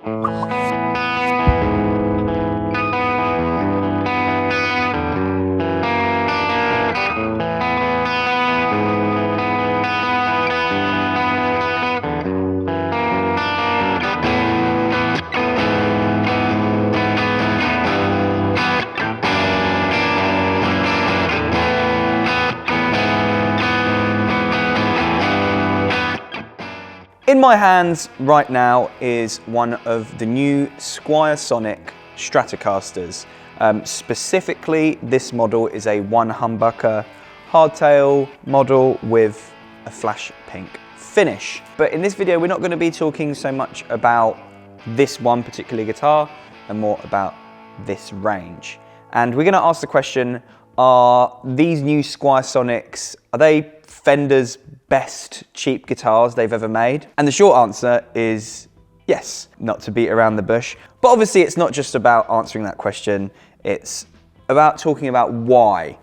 In my hands right now is one of the new Squier Sonic Stratocasters. Specifically, this model is a one humbucker hardtail model with a flash pink finish. But in this video, we're not going to be talking so much about this one particular guitar and more about this range. And we're going to ask the question, are these new Squier Sonics, are they Fender's best cheap guitars they've ever made? And the short answer is yes, not to beat around the bush. But obviously it's not just about answering that question, it's about talking about why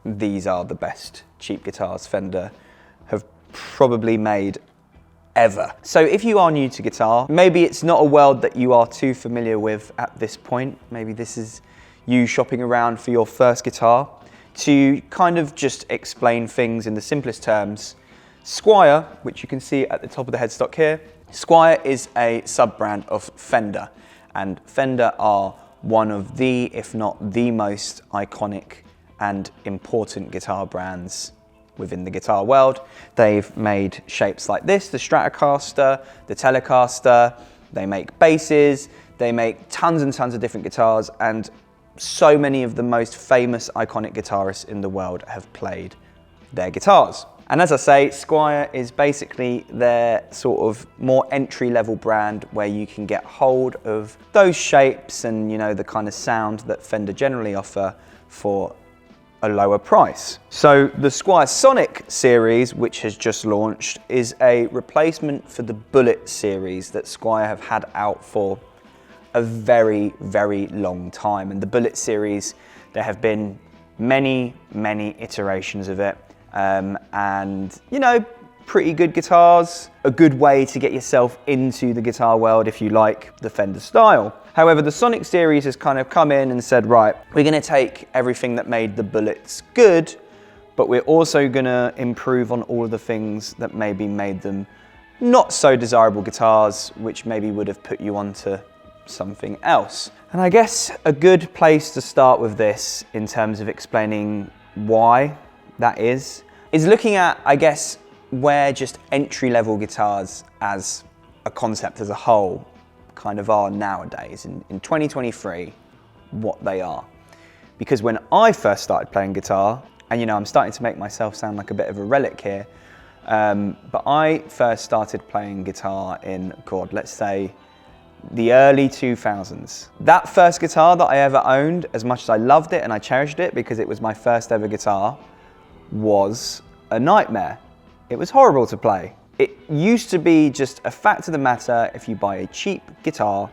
these are the best cheap guitars Fender have probably made ever. So if you are new to guitar, maybe it's not a world that you are too familiar with at this point. Maybe this is you shopping around for your first guitar. To kind of just explain things in the simplest terms, Squier, which you can see at the top of the headstock here, Squier is a sub-brand of Fender, and Fender are one of the, if not the most iconic and important guitar brands within the guitar world. They've made shapes like this, the Stratocaster, the Telecaster, they make basses, they make tons and tons of different guitars, and so many of the most famous iconic guitarists in the world have played their guitars. And as I say, Squier is basically their sort of more entry-level brand where you can get hold of those shapes and, you know, the kind of sound that Fender generally offer for a lower price. So the Squier Sonic Series, which has just launched, is a replacement for the Bullet series that Squier have had out for a very, very long time. And the Bullet series, there have been many, many iterations of it. And, you know, pretty good guitars, a good way to get yourself into the guitar world if you like the Fender style. However, the Sonic series has kind of come in and said, right, we're gonna take everything that made the Bullets good, but we're also gonna improve on all of the things that maybe made them not so desirable guitars, which maybe would have put you onto something else. And I guess a good place to start with this in terms of explaining why that is looking at, I guess, where just entry-level guitars as a concept as a whole kind of are nowadays in 2023, what they are. Because when I first started playing guitar, and you know, I'm starting to make myself sound like a bit of a relic here, but I first started playing guitar in, God, let's say, the early 2000s. That first guitar that I ever owned, as much as I loved it and I cherished it because it was my first ever guitar, was a nightmare. It was horrible to play. It used to be just a fact of the matter, if you buy a cheap guitar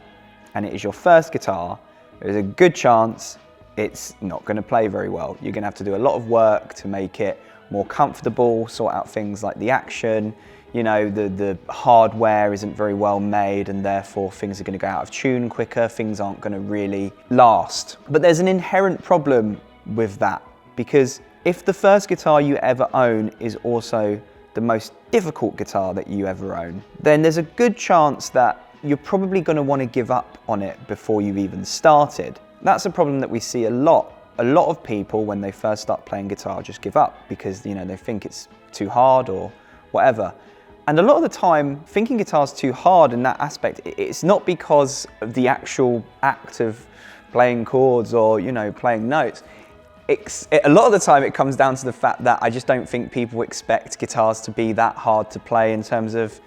and it is your first guitar, there's a good chance it's not going to play very well. You're going to have to do a lot of work to make it more comfortable, sort out things like the action. You know, the hardware isn't very well made and therefore things are going to go out of tune quicker, things aren't going to really last. But there's an inherent problem with that, because if the first guitar you ever own is also the most difficult guitar that you ever own, then there's a good chance that you're probably going to want to give up on it before you've even started. That's a problem that we see a lot. A lot of people, when they first start playing guitar, just give up because, you know, they think it's too hard or whatever. And a lot of the time, thinking guitar's too hard in that aspect, it's not because of the actual act of playing chords or, you know, playing notes. A lot of the time it comes down to the fact that I just don't think people expect guitars to be that hard to play in terms of,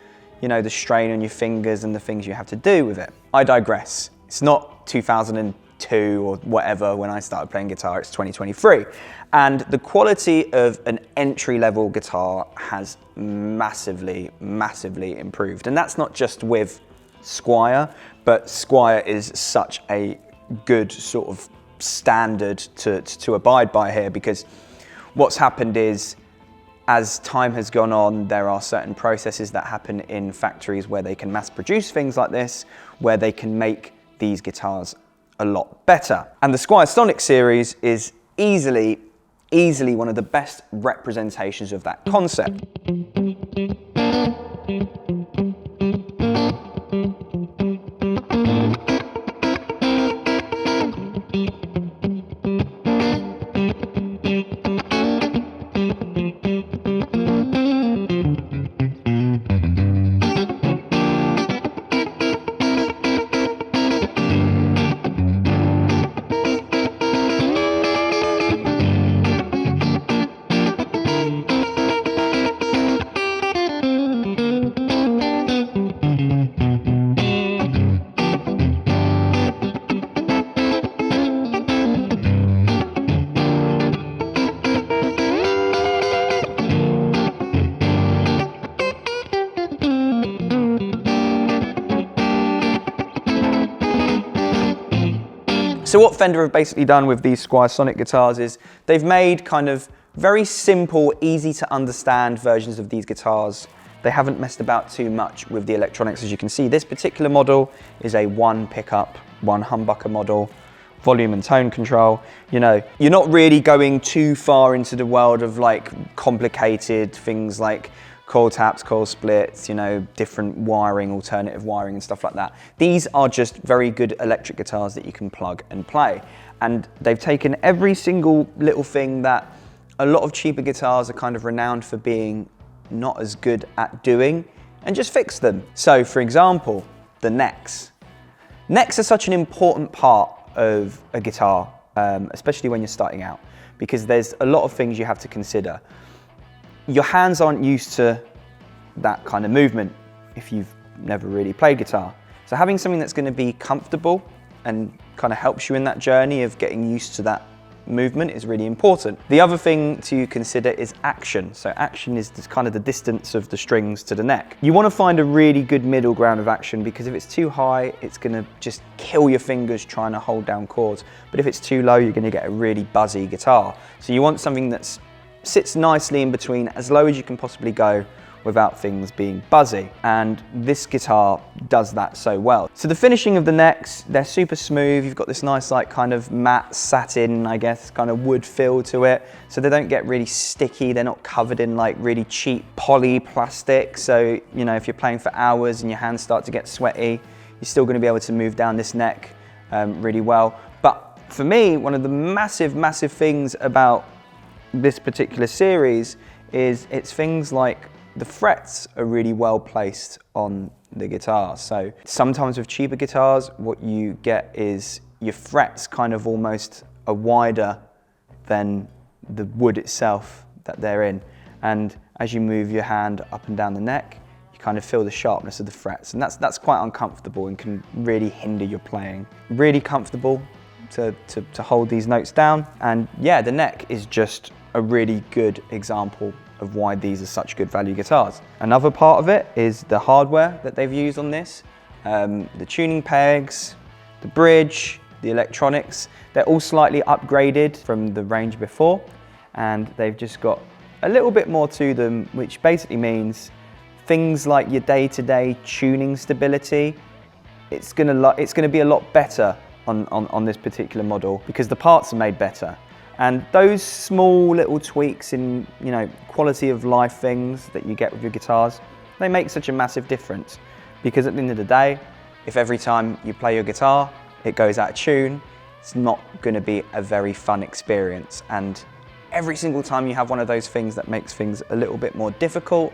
you know, the strain on your fingers and the things you have to do with it. I digress. It's not 2002 or whatever when I started playing guitar, it's 2023. And the quality of an entry-level guitar has massively, massively improved. And that's not just with Squier, but Squier is such a good sort of standard to abide by here, because what's happened is As time has gone on, there are certain processes that happen in factories where they can mass produce things like this, where they can make these guitars a lot better. And the Squier Sonic Series is easily one of the best representations of that concept. So what Fender have basically done with these Squier Sonic guitars is they've made kind of very simple, easy to understand versions of these guitars. They haven't messed about too much with the electronics. As you can see, this particular model is a one pickup, one humbucker model, volume and tone control. You know, you're not really going too far into the world of like complicated things like coil taps, coil splits, you know, different wiring, alternative wiring and stuff like that. These are just very good electric guitars that you can plug and play. And they've taken every single little thing that a lot of cheaper guitars are kind of renowned for being not as good at doing and just fixed them. So for example, the necks. Necks are such an important part of a guitar, especially when you're starting out, because there's a lot of things you have to consider. Your hands aren't used to that kind of movement if you've never really played guitar. So having something that's going to be comfortable and kind of helps you in that journey of getting used to that movement is really important. The other thing to consider is action. So action is kind of the distance of the strings to the neck. You want to find a really good middle ground of action, because if it's too high, it's going to just kill your fingers trying to hold down chords. But if it's too low, you're going to get a really buzzy guitar. So you want something that sits nicely in between, as low as you can possibly go without things being buzzy. And this guitar does that so well. So the finishing of the necks, they're super smooth. You've got this nice like kind of matte satin, I guess, kind of wood feel to it. So they don't get really sticky. They're not covered in like really cheap poly plastic. So, you know, if you're playing for hours and your hands start to get sweaty, you're still going to be able to move down this neck really well. But for me, one of the massive things about this particular series is it's things like the frets are really well placed on the guitar. So sometimes with cheaper guitars, what you get is your frets kind of almost are wider than the wood itself that they're in. And as you move your hand up and down the neck, you kind of feel the sharpness of the frets. And that's quite uncomfortable and can really hinder your playing. Really comfortable to hold these notes down. And yeah, the neck is just a really good example of why these are such good value guitars. Another part of it is the hardware that they've used on this. The tuning pegs, the bridge, the electronics, they're all slightly upgraded from the range before, and they've just got a little bit more to them, which basically means things like your day-to-day tuning stability, it's gonna be a lot better on this particular model because the parts are made better. And those small little tweaks in, you know, quality of life things that you get with your guitars, they make such a massive difference. Because at the end of the day, if every time you play your guitar, it goes out of tune, it's not gonna be a very fun experience. And every single time you have one of those things that makes things a little bit more difficult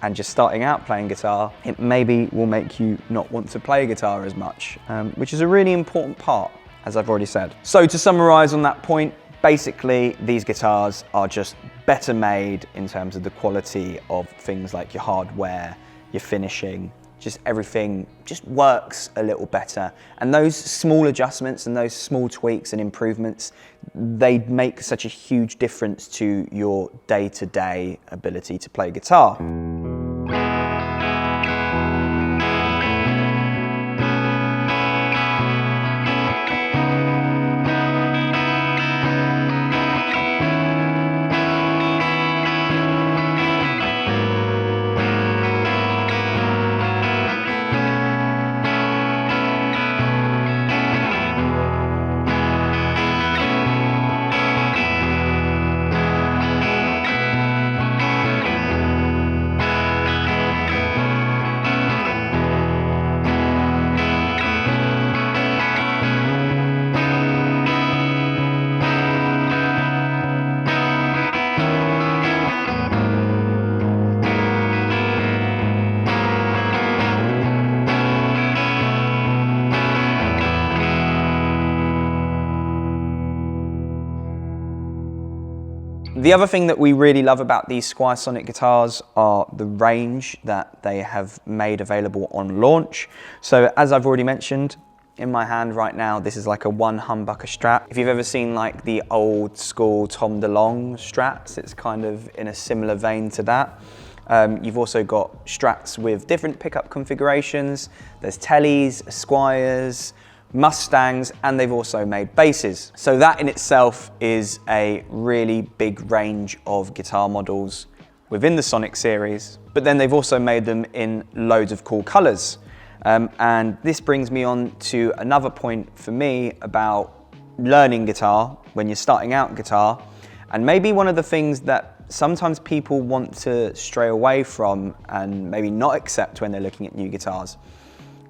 and just starting out playing guitar, it maybe will make you not want to play guitar as much, which is a really important part, as I've already said. So to summarize on that point, basically, these guitars are just better made in terms of the quality of things like your hardware, your finishing, just everything just works a little better. And those small adjustments and those small tweaks and improvements, they make such a huge difference to your day-to-day ability to play guitar. The other thing that we really love about these Squier Sonic guitars are the range that they have made available on launch. So as I've already mentioned, in my hand right now, this is like a 1 humbucker Strat. If you've ever seen like the old school Tom DeLonge Strats, it's kind of in a similar vein to that. You've also got Strats with different pickup configurations. There's Tellys, Squiers, Mustangs, and they've also made basses. So that in itself is a really big range of guitar models within the Sonic series, but then they've also made them in loads of cool colors. And this brings me on to another point for me about learning guitar when you're starting out guitar. And maybe one of the things that sometimes people want to stray away from and maybe not accept when they're looking at new guitars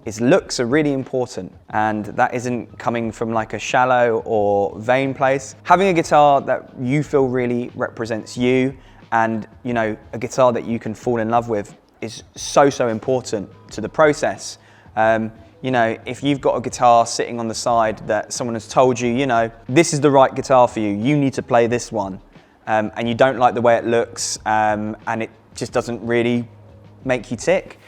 is looks are really important. And that isn't coming from like a shallow or vain place. Having a guitar that you feel really represents you, and you know, a guitar that you can fall in love with, is so important to the process. You know, if you've got a guitar sitting on the side that someone has told you, you know, this is the right guitar for you, you need to play this one, and you don't like the way it looks, and it just doesn't really make you tick,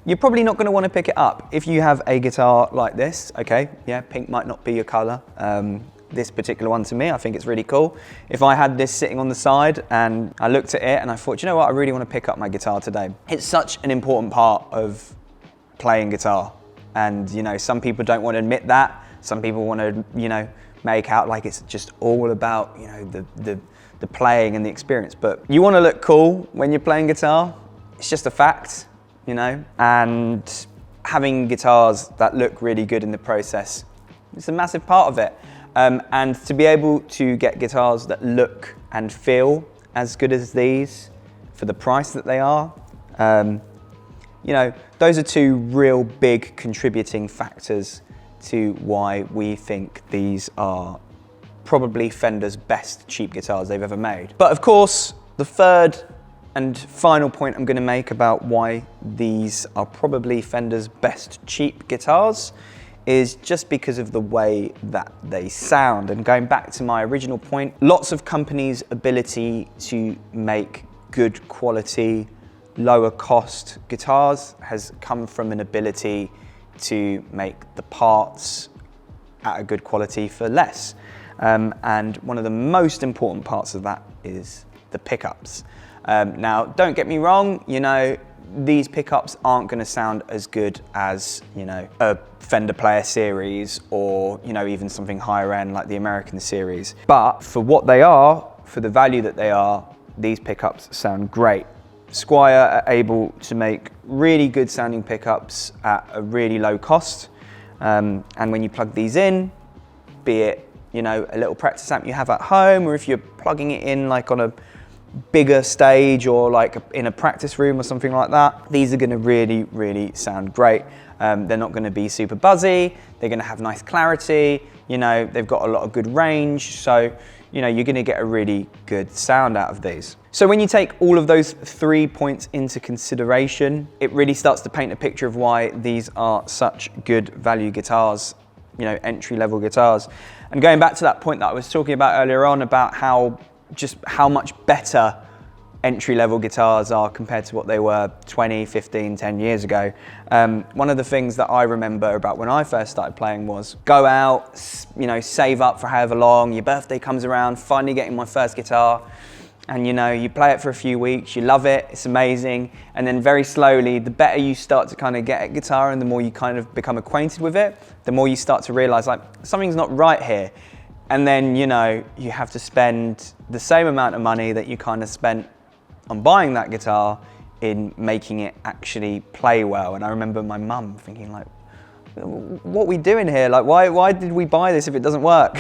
you're probably not going to want to pick it up. If you have a guitar like this, okay, yeah, pink might not be your color. This particular one to me, I think it's really cool. If I had this sitting on the side and I looked at it and I thought, you know what, I really want to pick up my guitar today. It's such an important part of playing guitar. And you know, some people don't want to admit that. Some people want to, you know, make out like it's just all about, you know, the playing and the experience. But you want to look cool when you're playing guitar. It's just a fact, you know. And having guitars that look really good in the process, it's a massive part of it. And to be able to get guitars that look and feel as good as these for the price that they are, you know, those are two real big contributing factors to why we think these are probably Fender's best cheap guitars they've ever made. But of course, the third and final point I'm going to make about why these are probably Fender's best cheap guitars is just because of the way that they sound. And going back to my original point, lots of companies' ability to make good quality, lower cost guitars has come from an ability to make the parts at a good quality for less. And one of the most important parts of that is the pickups. Now, don't get me wrong, you know, these pickups aren't going to sound as good as, you know, a Fender Player Series or, you know, even something higher end like the American Series. But for what they are, for the value that they are, these pickups sound great. Squier are able to make really good sounding pickups at a really low cost. And when you plug these in, be it, you know, a little practice amp you have at home, or if you're plugging it in like on a bigger stage or like in a practice room or something like that, these are going to really sound great. They're not going to be super buzzy, they're going to have nice clarity, you know, they've got a lot of good range, so you know, you're going to get a really good sound out of these. So when you take all of those 3 points into consideration, it really starts to paint a picture of why these are such good value guitars, you know, entry-level guitars. And going back to that point that I was talking about earlier on about how much better entry-level guitars are compared to what they were 20, 15, 10 years ago. One of the things that I remember about when I first started playing was go out, you know, save up for however long, your birthday comes around, finally getting my first guitar, and you know, you play it for a few weeks, you love it, it's amazing, and then very slowly, the better you start to kind of get at guitar and the more you kind of become acquainted with it, the more you start to realize like, something's not right here. And then, you know, you have to spend the same amount of money that you kind of spent on buying that guitar in making it actually play well. And I remember my mum thinking like, what are we doing here? Like, why did we buy this if it doesn't work?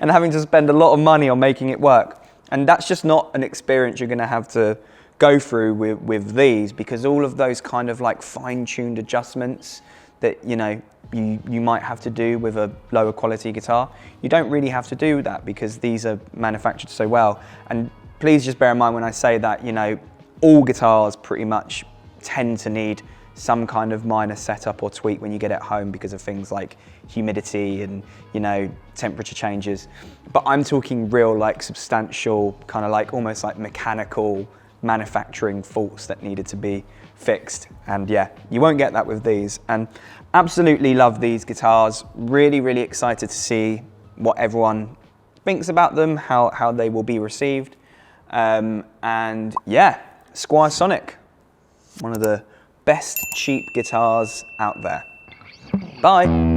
And having to spend a lot of money on making it work. And that's just not an experience you're gonna have to go through with these, because all of those kind of like fine-tuned adjustments that, you know, you might have to do with a lower quality guitar, you don't really have to do that because these are manufactured so well. And please just bear in mind when I say that, you know, all guitars pretty much tend to need some kind of minor setup or tweak when you get it home because of things like humidity and, you know, temperature changes. But I'm talking real, like, substantial, kind of like almost like mechanical manufacturing faults that needed to be fixed. And yeah, you won't get that with these. And absolutely love these guitars. Really, really excited to see what everyone thinks about them, how they will be received. And yeah, Squier Sonic, one of the best cheap guitars out there. Bye.